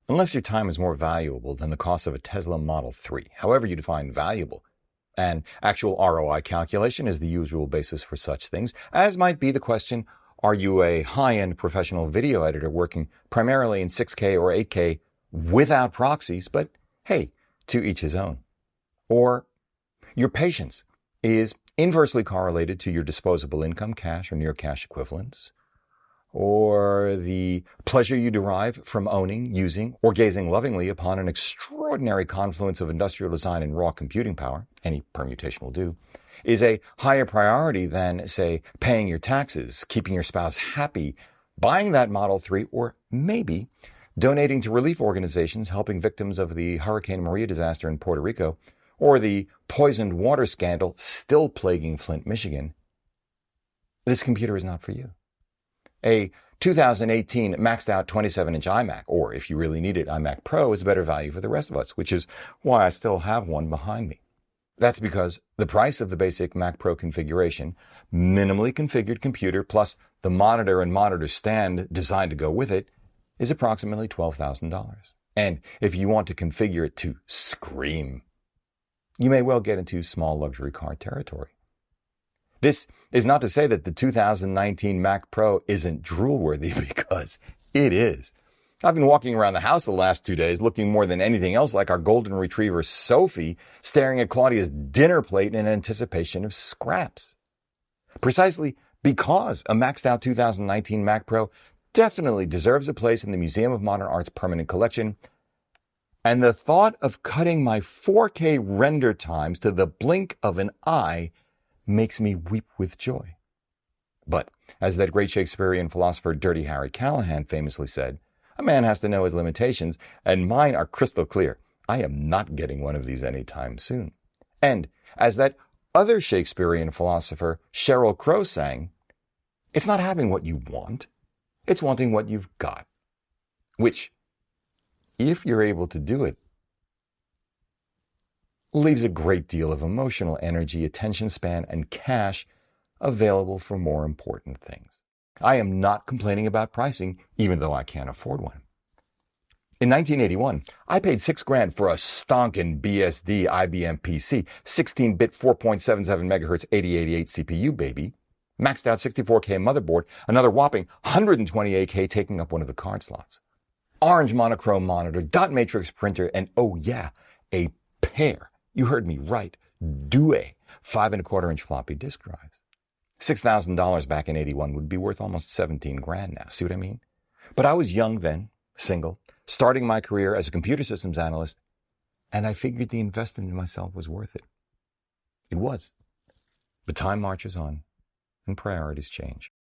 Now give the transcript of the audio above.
Unless your time is more valuable than the cost of a Tesla Model 3, however you define valuable. And actual ROI calculation is the usual basis for such things, as might be the question, are you a high-end professional video editor working primarily in 6K or 8K without proxies, but hey, to each his own? Or your patience is inversely correlated to your disposable income, cash or near cash equivalents, or the pleasure you derive from owning, using, or gazing lovingly upon an extraordinary confluence of industrial design and raw computing power, any permutation will do, is a higher priority than, say, paying your taxes, keeping your spouse happy, buying that Model 3, or maybe donating to relief organizations helping victims of the Hurricane Maria disaster in Puerto Rico, or the poisoned water scandal still plaguing Flint, Michigan. This computer is not for you. A 2018 maxed out 27-inch iMac, or if you really need it, iMac Pro is a better value for the rest of us, which is why I still have one behind me. That's because the price of the basic Mac Pro configuration, minimally configured computer plus the monitor and monitor stand designed to go with it, is approximately $12,000. And if you want to configure it to scream, you may well get into small luxury car territory. This is not to say that the 2019 Mac Pro isn't drool-worthy, because it is. I've been walking around the house the last 2 days looking more than anything else like our golden retriever Sophie, staring at Claudia's dinner plate in anticipation of scraps. Precisely because a maxed out 2019 Mac Pro definitely deserves a place in the Museum of Modern Art's permanent collection, and the thought of cutting my 4K render times to the blink of an eye makes me weep with joy. But, as that great Shakespearean philosopher Dirty Harry Callahan famously said, a man has to know his limitations, and mine are crystal clear. I am not getting one of these anytime soon. And, as that other Shakespearean philosopher Sheryl Crow sang, it's not having what you want, it's wanting what you've got. Which, if you're able to do it, leaves a great deal of emotional energy, attention span, and cash available for more important things. I am not complaining about pricing, even though I can't afford one. In 1981, I paid $6,000 for a stonkin' BSD IBM PC, 16-bit 4.77 MHz 8088 CPU, baby, maxed out 64K motherboard, another whopping 128K taking up one of the card slots, orange monochrome monitor, dot matrix printer, and oh yeah, a pair, you heard me right, Due 5.25-inch floppy disk drives. $6,000 back in 81 would be worth almost $17,000 now. See what I mean? But I was young then, single, starting my career as a computer systems analyst, and I figured the investment in myself was worth it. It was. But time marches on, and priorities change.